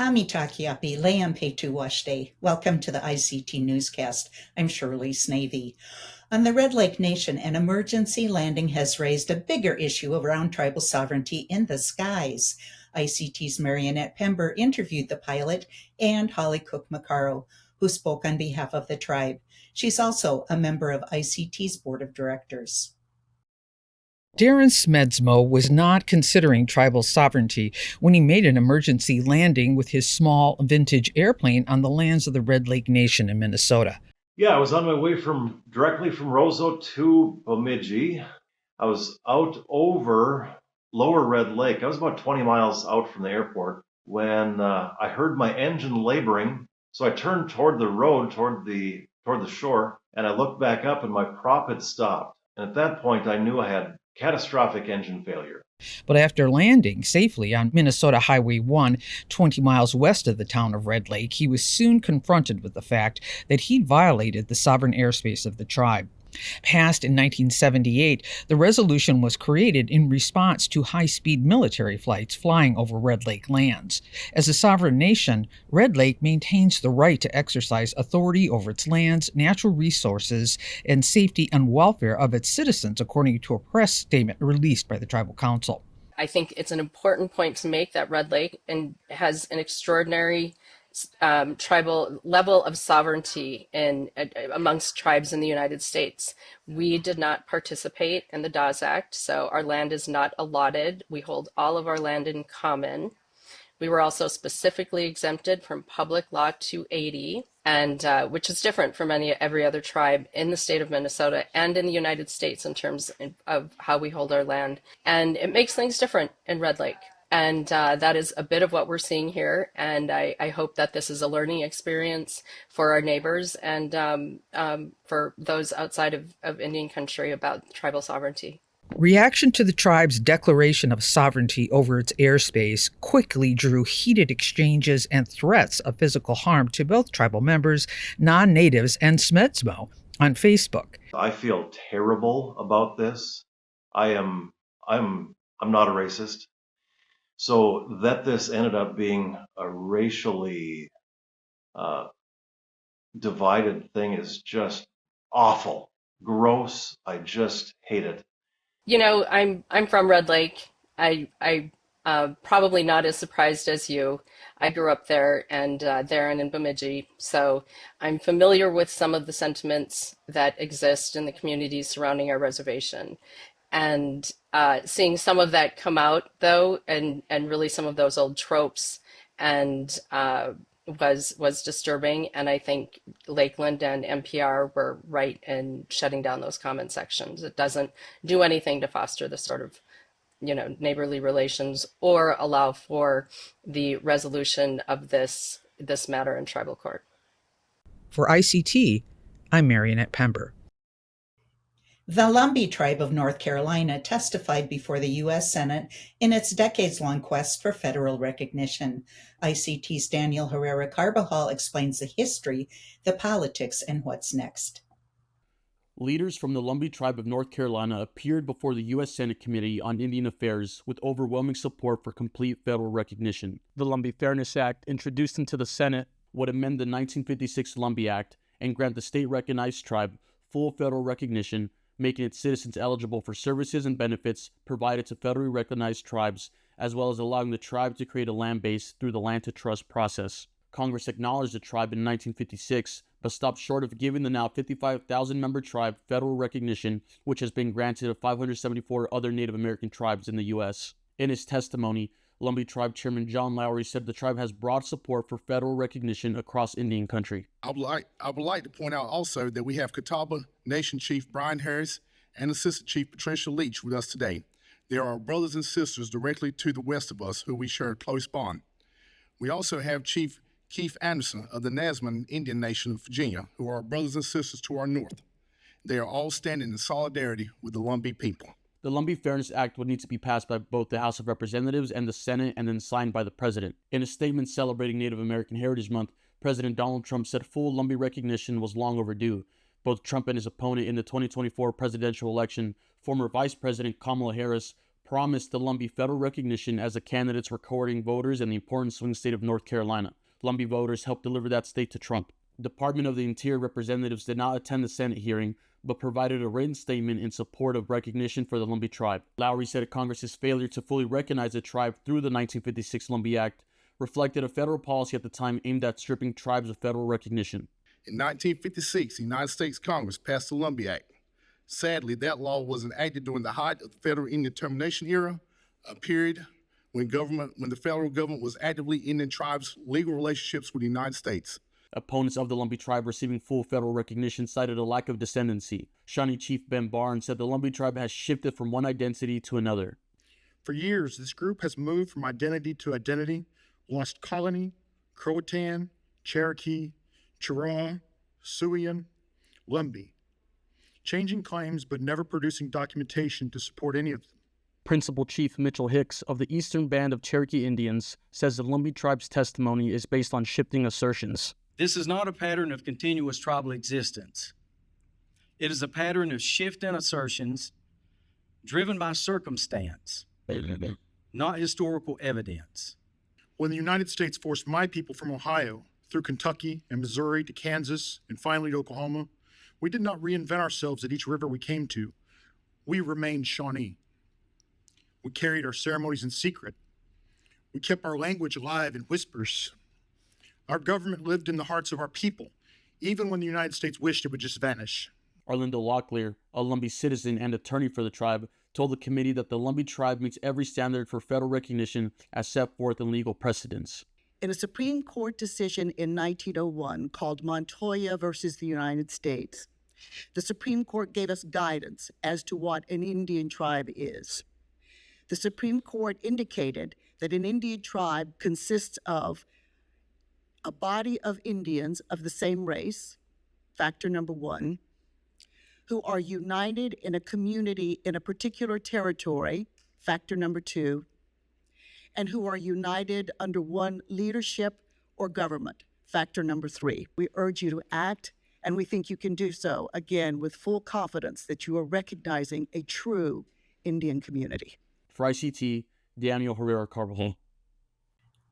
Hamitakiapi Leampetu Washte. Welcome to the ICT Newscast. I'm Shirley Snavy. On the Red Lake Nation, an emergency landing has raised a bigger issue around tribal sovereignty in the skies. ICT's Marionette Pember interviewed the pilot and Holly Cook-Macaro, who spoke on behalf of the tribe. She's also a member of ICT's board of directors. Darren Smedsmo was not considering tribal sovereignty when he made an emergency landing with his small vintage airplane on the lands of the Red Lake Nation in Minnesota. Yeah, I was on my way directly from Roseau to Bemidji. I was out over Lower Red Lake. I was about 20 miles out from the airport when I heard my engine laboring. So I turned toward the road, toward the shore, and I looked back up and my prop had stopped. And at that point, I knew I had catastrophic engine failure. But after landing safely on Minnesota Highway 1, 20 miles west of the town of Red Lake, he was soon confronted with the fact that he'd violated the sovereign airspace of the tribe. Passed in 1978, the resolution was created in response to high-speed military flights flying over Red Lake lands. As a sovereign nation, Red Lake maintains the right to exercise authority over its lands, natural resources, and safety and welfare of its citizens, according to a press statement released by the Tribal Council. I think it's an important point to make that Red Lake has an extraordinary tribal level of sovereignty amongst tribes in the United States. We did not participate in the Dawes Act, so our land is not allotted. We hold all of our land in common. We were also specifically exempted from Public Law 280, and which is different from every other tribe in the state of Minnesota and in the United States in terms of how we hold our land. And it makes things different in Red Lake. And that is a bit of what we're seeing here. And I hope that this is a learning experience for our neighbors and for those outside of Indian country about tribal sovereignty. Reaction to the tribe's declaration of sovereignty over its airspace quickly drew heated exchanges and threats of physical harm to both tribal members, non-natives, and Smedsmo on Facebook. I feel terrible about this. I'm not a racist. So that this ended up being a racially divided thing is just awful, gross. I just hate it. You know, I'm from Red Lake. I probably not as surprised as you. I grew up there and in Bemidji, so I'm familiar with some of the sentiments that exist in the communities surrounding our reservation. And seeing some of that come out, though, and really some of those old tropes, and was disturbing. And I think Lakeland and NPR were right in shutting down those comment sections. It doesn't do anything to foster the sort of, neighborly relations or allow for the resolution of this matter in tribal court. For ICT, I'm Marionette Pember. The Lumbee Tribe of North Carolina testified before the U.S. Senate in its decades-long quest for federal recognition. ICT's Daniel Herrera Carbajal explains the history, the politics, and what's next. Leaders from the Lumbee Tribe of North Carolina appeared before the U.S. Senate Committee on Indian Affairs with overwhelming support for complete federal recognition. The Lumbee Fairness Act, introduced into the Senate, would amend the 1956 Lumbee Act and grant the state-recognized tribe full federal recognition, making its citizens eligible for services and benefits provided to federally recognized tribes, as well as allowing the tribe to create a land base through the land to trust process. Congress acknowledged the tribe in 1956, but stopped short of giving the now 55,000-member tribe federal recognition, which has been granted to 574 other Native American tribes in the U.S. In his testimony, Lumbee Tribe Chairman John Lowry said the tribe has broad support for federal recognition across Indian country. I would like to point out also that we have Catawba Nation Chief Brian Harris and Assistant Chief Patricia Leach with us today. They are our brothers and sisters directly to the west of us, who we share a close bond. We also have Chief Keith Anderson of the Nasman Indian Nation of Virginia, who are our brothers and sisters to our north. They are all standing in solidarity with the Lumbee people. The Lumbee Fairness Act would need to be passed by both the House of Representatives and the Senate and then signed by the President. In a statement celebrating Native American Heritage Month, President Donald Trump said full Lumbee recognition was long overdue. Both Trump and his opponent in the 2024 presidential election, former Vice President Kamala Harris, promised the Lumbee federal recognition as the candidates recording voters in the important swing state of North Carolina. Lumbee voters helped deliver that state to Trump. Department of the Interior representatives did not attend the Senate hearing, but provided a written statement in support of recognition for the Lumbee Tribe. Lowry said Congress's failure to fully recognize the tribe through the 1956 Lumbee Act reflected a federal policy at the time aimed at stripping tribes of federal recognition. In 1956, the United States Congress passed the Lumbee Act. Sadly, that law was enacted during the height of the federal Indian termination era, a period when the federal government was actively ending tribes' legal relationships with the United States. Opponents of the Lumbee Tribe receiving full federal recognition cited a lack of descendancy. Shawnee Chief Ben Barnes said the Lumbee Tribe has shifted from one identity to another. For years, this group has moved from identity to identity, lost Colony, Croatan, Cherokee, Chiraw, Siouan, Lumbee, changing claims but never producing documentation to support any of them. Principal Chief Mitchell Hicks of the Eastern Band of Cherokee Indians says the Lumbee Tribe's testimony is based on shifting assertions. This is not a pattern of continuous tribal existence. It is a pattern of shifting assertions driven by circumstance, not historical evidence. When the United States forced my people from Ohio through Kentucky and Missouri to Kansas and finally to Oklahoma, we did not reinvent ourselves at each river we came to. We remained Shawnee. We carried our ceremonies in secret. We kept our language alive in whispers. Our government lived in the hearts of our people, even when the United States wished it would just vanish. Arlindo Locklear, a Lumbee citizen and attorney for the tribe, told the committee that the Lumbee Tribe meets every standard for federal recognition as set forth in legal precedents. In a Supreme Court decision in 1901 called Montoya versus the United States, the Supreme Court gave us guidance as to what an Indian tribe is. The Supreme Court indicated that an Indian tribe consists of a body of Indians of the same race, factor number one, who are united in a community in a particular territory, factor number two, and who are united under one leadership or government, factor number three. We urge you to act, and we think you can do so, again, with full confidence that you are recognizing a true Indian community. For ICT, Daniel Herrera Carvajal.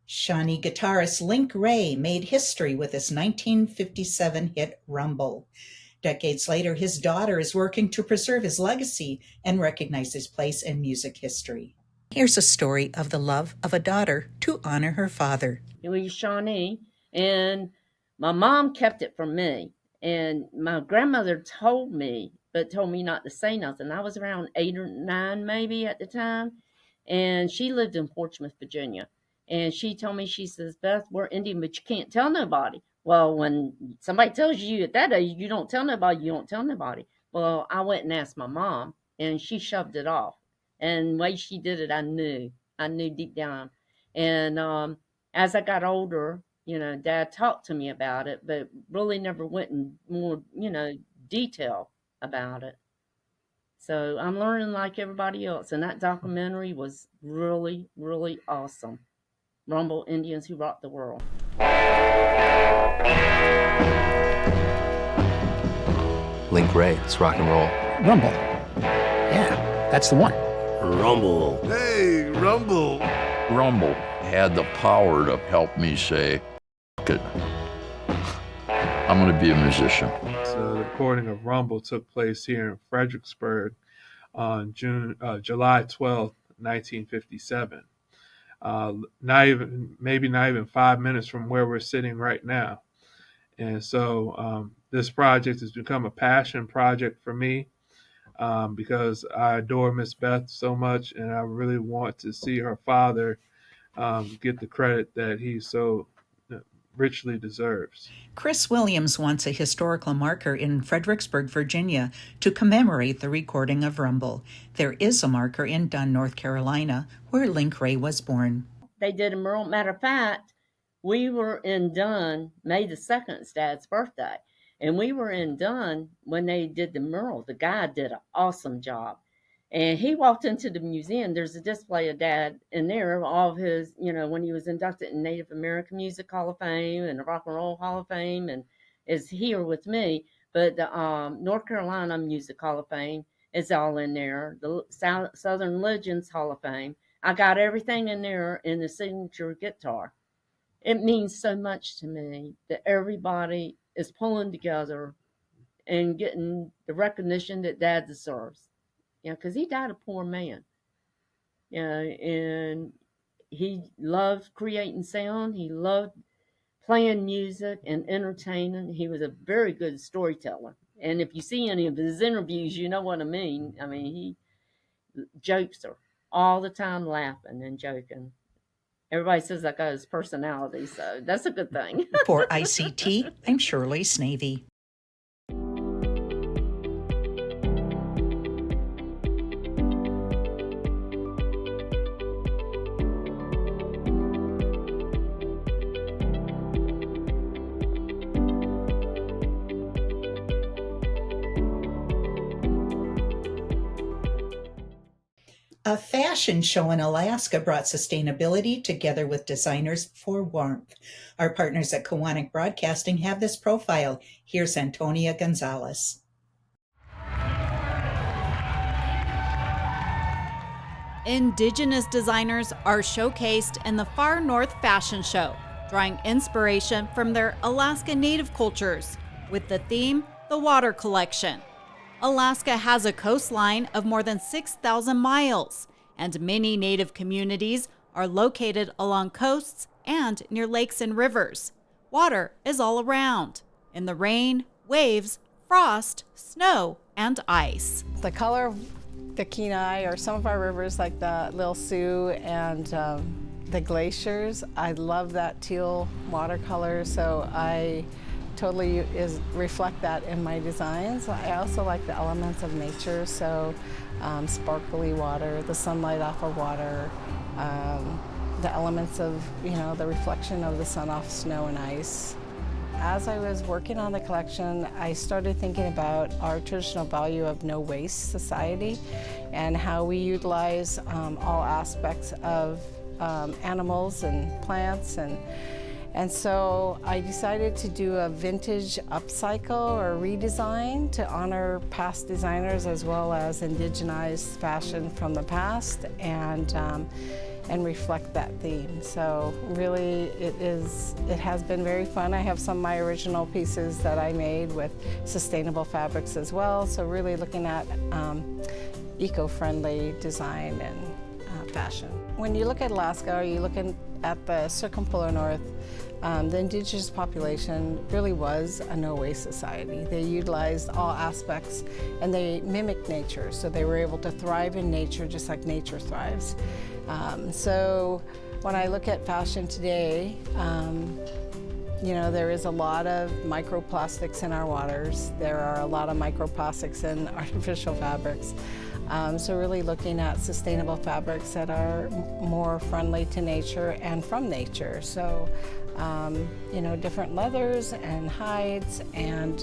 Shawnee guitarist Link Wray made history with his 1957 hit Rumble. Decades later, his daughter is working to preserve his legacy and recognize his place in music history. Here's a story of the love of a daughter to honor her father. It was Shawnee, and my mom kept it from me. And my grandmother told me, but told me not to say nothing. I was around 8 or 9 maybe at the time, and she lived in Portsmouth, Virginia. And she told me, she says, Beth, we're Indian, but you can't tell nobody. Well, when somebody tells you at that age, you don't tell nobody, you don't tell nobody. Well, I went and asked my mom, and she shoved it off. And the way she did it, I knew deep down. And as I got older, Dad talked to me about it, but really never went in more, detail about it. So I'm learning like everybody else. And that documentary was really, really awesome. Rumble, Indians Who Rock the World. Link Wray, it's rock and roll. Rumble. Yeah, that's the one. Rumble. Hey, Rumble. Rumble had the power to help me say, "F it. I'm going to be a musician." So the recording of Rumble took place here in Fredericksburg on July 12th, 1957. Not even 5 minutes from where we're sitting right now. And so this project has become a passion project for me because I adore Miss Beth so much, and I really want to see her father get the credit that he so richly deserves. Chris Williams wants a historical marker in Fredericksburg, Virginia, to commemorate the recording of Rumble. There is a marker in Dunn, North Carolina, where Link Wray was born. They did a mural. Matter of fact, we were in Dunn May the 2nd, it's Dad's birthday, and we were in Dunn when they did the mural. The guy did an awesome job. And he walked into the museum. There's a display of Dad in there of all of his, when he was inducted in Native American Music Hall of Fame and the Rock and Roll Hall of Fame, and is here with me. But the North Carolina Music Hall of Fame is all in there. The Southern Legends Hall of Fame. I got everything in there in the signature guitar. It means so much to me that everybody is pulling together and getting the recognition that Dad deserves. Because he died a poor man. And he loved creating sound. He loved playing music and entertaining. He was a very good storyteller. And if you see any of his interviews, you know what I mean. I mean, he jokes are all the time, laughing and joking. Everybody says that got his personality, so that's a good thing. For ICT, I'm Shirley Snavy. A fashion show in Alaska brought sustainability together with designers for warmth. Our partners at Kiwanis Broadcasting have this profile. Here's Antonia Gonzalez. Indigenous designers are showcased in the Far North Fashion Show, drawing inspiration from their Alaska Native cultures, with the theme, the Water Collection. Alaska has a coastline of more than 6,000 miles, and many Native communities are located along coasts and near lakes and rivers. Water is all around, in the rain, waves, frost, snow, and ice. The color of the Kenai or some of our rivers like the Lil Sioux and the glaciers, I love that teal watercolor, so I totally reflect that in my designs. I also like the elements of nature, so sparkly water, the sunlight off of water, the elements of, the reflection of the sun off snow and ice. As I was working on the collection, I started thinking about our traditional value of no waste society and how we utilize all aspects of animals and plants, and so I decided to do a vintage upcycle or redesign to honor past designers as well as indigenize fashion from the past and reflect that theme. So really it has been very fun. I have some of my original pieces that I made with sustainable fabrics as well. So really looking at eco-friendly design and fashion. When you look at Alaska, or you looking at the circumpolar north, the indigenous population really was a no-waste society. They utilized all aspects and they mimicked nature, so they were able to thrive in nature just like nature thrives. So when I look at fashion today, there is a lot of microplastics in our waters. There are a lot of microplastics in artificial fabrics. So really looking at sustainable fabrics that are more friendly to nature and from nature. So, different leathers and hides and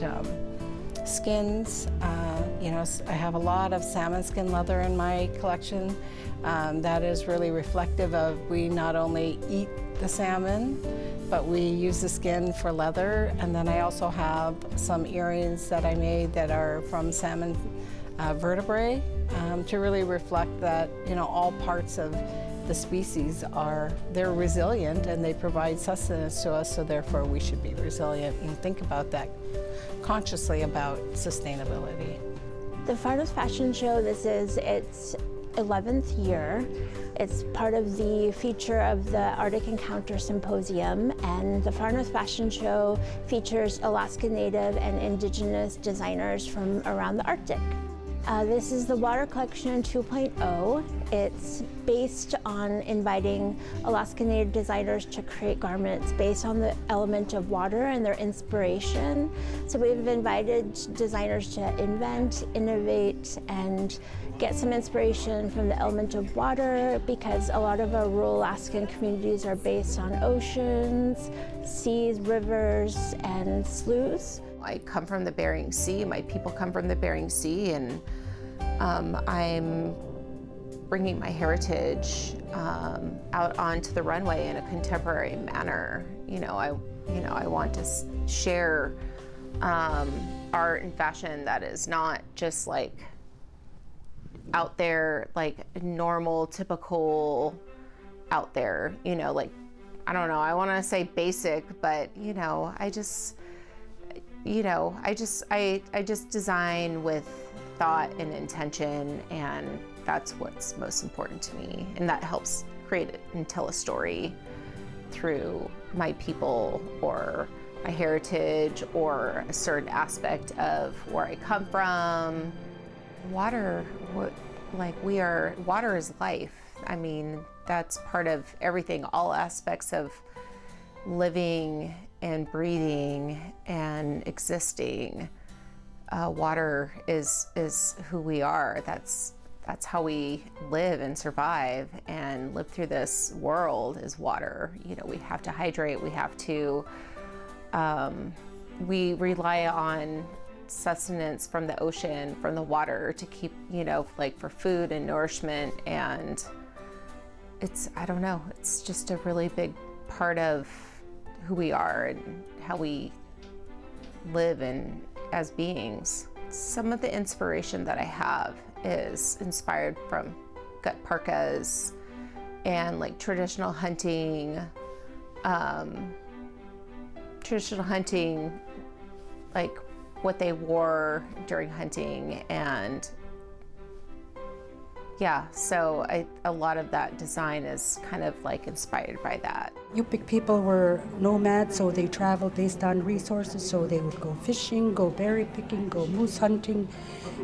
skins. I have a lot of salmon skin leather in my collection. That is really reflective of we not only eat the salmon, but we use the skin for leather. And then I also have some earrings that I made that are from salmon vertebrae to really reflect that, all parts of the species they're resilient and they provide sustenance to us, so therefore we should be resilient and think about that consciously about sustainability. The Far North Fashion Show, this is its 11th year. It's part of the feature of the Arctic Encounter Symposium, and the Far North Fashion Show features Alaska Native and Indigenous designers from around the Arctic. This is the Water Collection 2.0. It's based on inviting Alaska Native designers to create garments based on the element of water and their inspiration. So we've invited designers to invent, innovate, and get some inspiration from the element of water, because a lot of our rural Alaskan communities are based on oceans, seas, rivers, and sloughs. I come from the Bering Sea, my people come from the Bering Sea, and I'm bringing my heritage out onto the runway in a contemporary manner. I want to share art and fashion that is not just like out there, like normal, typical out there, you know, like, I don't know, I want to say basic, but you know, I just design with thought and intention, and that's what's most important to me. And that helps create and tell a story through my people or my heritage or a certain aspect of where I come from. Water is life. I mean, that's part of everything, all aspects of living and breathing and existing. Water is who we are. That's how we live and survive and live through this world is water. You know, we have to hydrate, we have to, we rely on sustenance from the ocean, from the water to keep, you know, like for food and nourishment. And I don't know, it's just a really big part of who we are and how we live and as beings. Some of the inspiration that I have is inspired from gut parkas and like traditional hunting, like what they wore during hunting. And yeah, so a lot of that design is kind of like inspired by that. Yupik people were nomads, so they traveled based on resources, so they would go fishing, go berry picking, go moose hunting,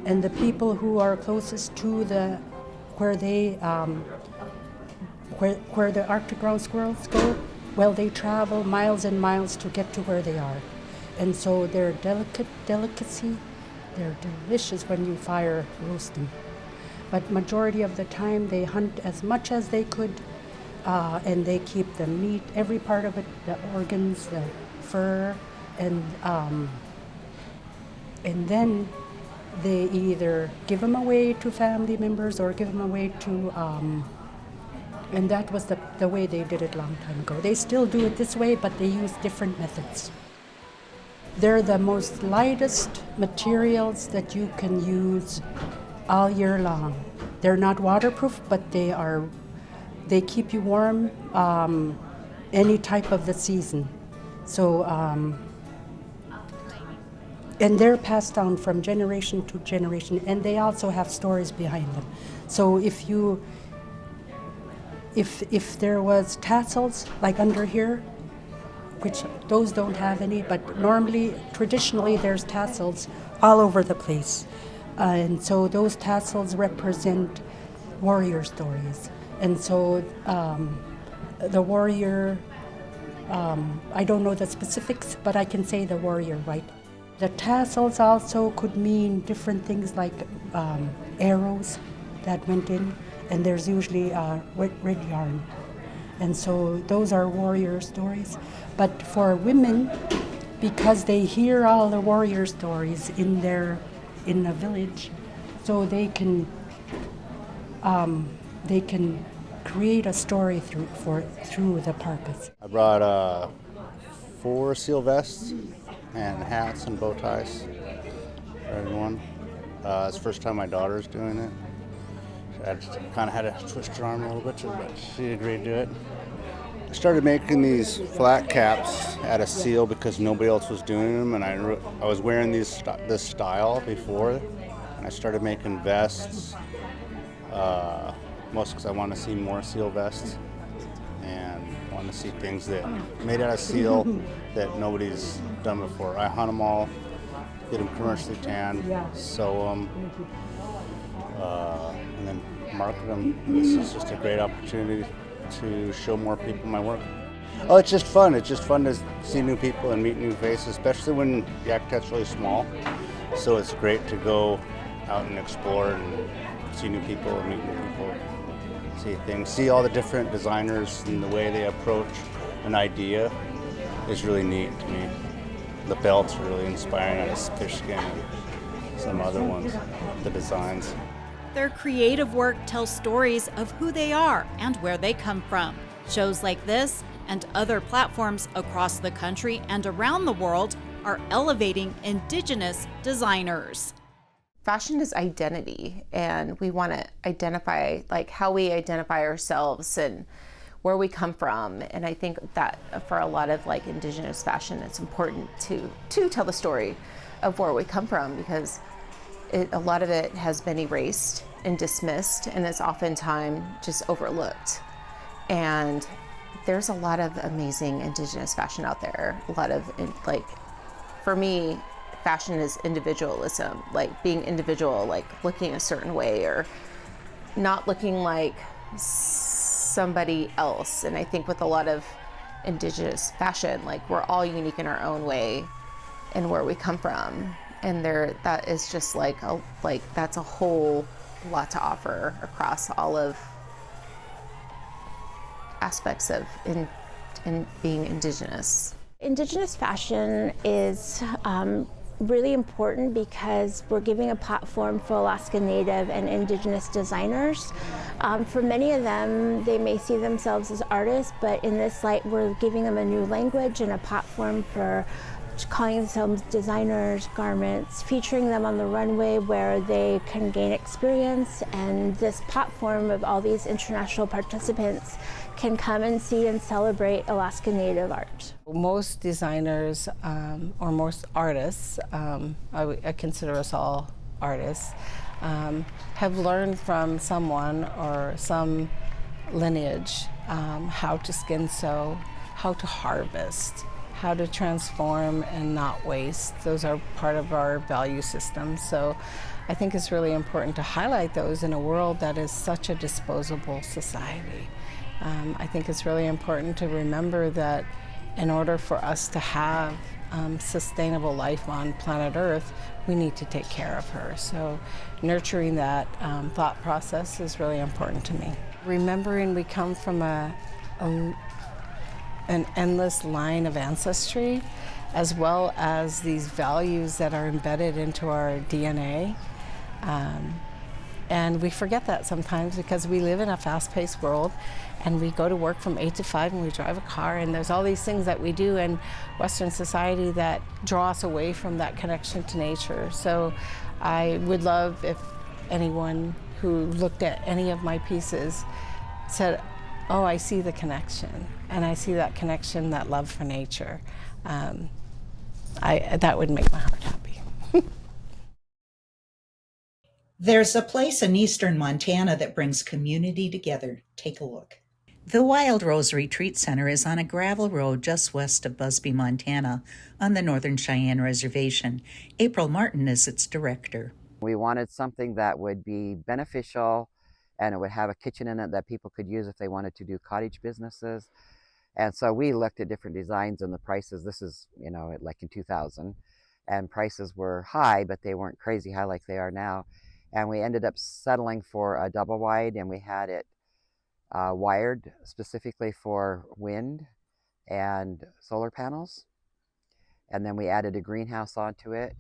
and the people who are closest to where the Arctic ground squirrels go, well, they travel miles and miles to get to where they are. And so they're delicacy, they're delicious when you fire roast them. But majority of the time they hunt as much as they could, and they keep the meat, every part of it, the organs, the fur, and then they either give them away to family members or give them away to, and that was the way they did it a long time ago. They still do it this way, but they use different methods. They're the most lightest materials that you can use all year long. They're not waterproof, but they keep you warm any type of the season. So, and they're passed down from generation to generation, and they also have stories behind them. So if there was tassels like under here, which those don't have any, but normally, traditionally, there's tassels all over the place. And so those tassels represent warrior stories. And so the warrior, I don't know the specifics, but I can say the warrior, right? The tassels also could mean different things like arrows that went in, and there's usually red yarn. And so those are warrior stories. But for women, because they hear all the warrior stories in the village, so they can create a story through the parkas. I brought 4 seal vests and hats and bow ties for everyone. It's the first time my daughter's doing it. I kind of had to twist her arm a little bit, but she agreed to do it. I started making these flat caps out of seal because nobody else was doing them, and I was wearing this style before, and I started making vests, mostly because I want to see more seal vests, and want to see things that made out of seal that nobody's done before. I hunt them all, get them commercially tanned, sew them, and then market them. This is just a great opportunity to show more people my work. Oh, it's just fun. It's just fun to see new people and meet new faces, especially when the Yakutat's really small. So it's great to go out and explore and see new people and meet new people, see things, see all the different designers and the way they approach an idea is really neat to me. The belts are really inspiring out of fishskin and some other ones, the designs. Their creative work tells stories of who they are and where they come from. Shows like this and other platforms across the country and around the world are elevating Indigenous designers. fashion is identity, and we want to identify like how we identify ourselves and where we come from. And I think that for a lot of like Indigenous fashion, it's important to tell the story of where we come from, because a lot of it has been erased and dismissed, and it's oftentimes just overlooked. And there's a lot of amazing Indigenous fashion out there. A lot of, like, for me, fashion is individualism, like being individual, like looking a certain way or not looking like somebody else. And I think with a lot of Indigenous fashion, like we're all unique in our own way and where we come from. And that is just that's a whole lot to offer across all of aspects of in being Indigenous. Indigenous fashion is really important because we're giving a platform for Alaska Native and Indigenous designers. For many of them, they may see themselves as artists, but in this light, we're giving them a new language and a platform for calling themselves designers, garments, featuring them on the runway where they can gain experience, and this platform of all these international participants can come and see and celebrate Alaska Native art. Most designers or most artists, I consider us all artists, have learned from someone or some lineage how to skin sew, how to harvest, how to transform and not waste. Those are part of our value system. So I think it's really important to highlight those in a world that is such a disposable society. I think it's really important to remember that in order for us to have sustainable life on planet Earth, we need to take care of her. So nurturing that thought process is really important to me. Remembering we come from an endless line of ancestry, as well as these values that are embedded into our DNA. And we forget that sometimes because we live in a fast-paced world and we go to work from 8 to 5 and we drive a car, and there's all these things that we do in Western society that draw us away from that connection to nature. So I would love if anyone who looked at any of my pieces said, oh, I see the connection, and I see that connection, that love for nature. That would make my heart happy. There's a place in eastern Montana that brings community together. Take a look. The Wild Rose Retreat Center is on a gravel road just west of Busby, Montana, on the Northern Cheyenne Reservation. April Martin is its director. We wanted something that would be beneficial, and it would have a kitchen in it that people could use if they wanted to do cottage businesses. And so we looked at different designs and the prices. This is, like in 2000, and prices were high, but they weren't crazy high like they are now. And we ended up settling for a double wide, and we had it wired specifically for wind and solar panels. And then we added a greenhouse onto it.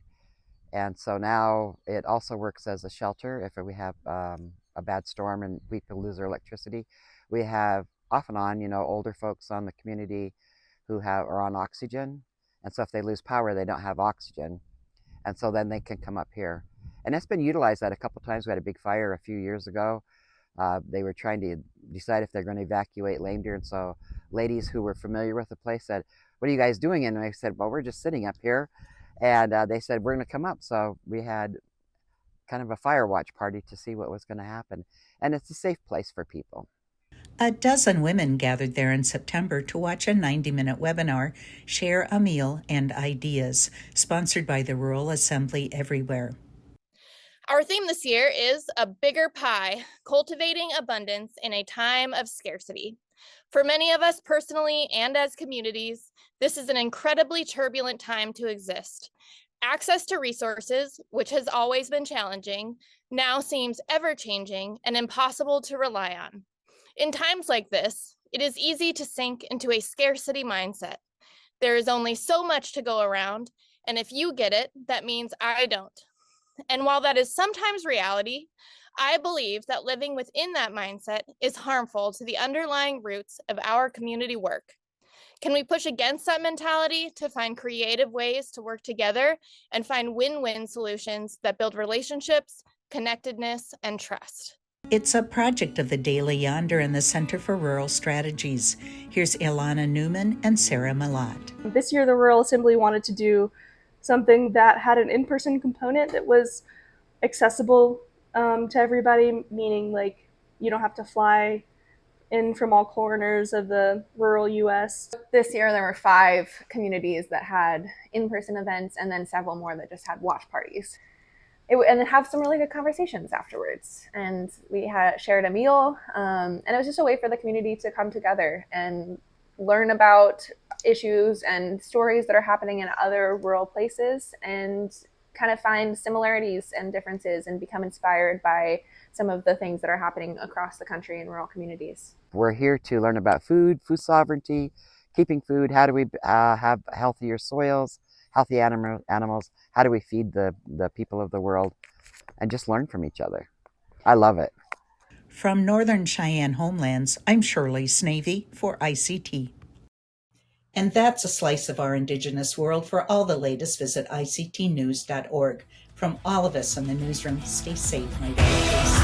And so now it also works as a shelter if we have a bad storm and people lose their electricity. We have off and on, older folks on the community who are on oxygen. And so if they lose power, they don't have oxygen. And so then they can come up here. And it's been utilized that a couple times. We had a big fire a few years ago. They were trying to decide if they're going to evacuate Lame Deer. And so ladies who were familiar with the place said, what are you guys doing? And I said, well, we're just sitting up here. And they said, we're going to come up. So we had kind of a fire watch party to see what was going to happen. And it's a safe place for people. A dozen women gathered there in September to watch a 90-minute webinar, Share a Meal and Ideas, sponsored by the Rural Assembly Everywhere. Our theme this year is A Bigger Pie, Cultivating Abundance in a Time of Scarcity. For many of us personally and as communities, this is an incredibly turbulent time to exist. Access to resources, which has always been challenging, now seems ever-changing and impossible to rely on. In times like this, it is easy to sink into a scarcity mindset. There is only so much to go around, and if you get it, that means I don't. And while that is sometimes reality, I believe that living within that mindset is harmful to the underlying roots of our community work. Can we push against that mentality to find creative ways to work together and find win-win solutions that build relationships, connectedness, and trust? It's a project of the Daily Yonder and the Center for Rural Strategies. Here's Ilana Newman and Sarah Malat. This year, the Rural Assembly wanted to do something that had an in-person component that was accessible to everybody, meaning like you don't have to fly in from all corners of the rural U.S. This year there were 5 communities that had in-person events and then several more that just had watch parties. And then have some really good conversations afterwards. And we shared a meal, and it was just a way for the community to come together and learn about issues and stories that are happening in other rural places and kind of find similarities and differences and become inspired by some of the things that are happening across the country in rural communities. We're here to learn about food sovereignty, keeping food, how do we have healthier soils, healthy animals, how do we feed the people of the world, and just learn from each other. I love it. From Northern Cheyenne homelands, I'm Shirley Snavy for ICT. And that's a slice of our Indigenous world. For all the latest, visit ictnews.org. From all of us in the newsroom, stay safe, my relatives.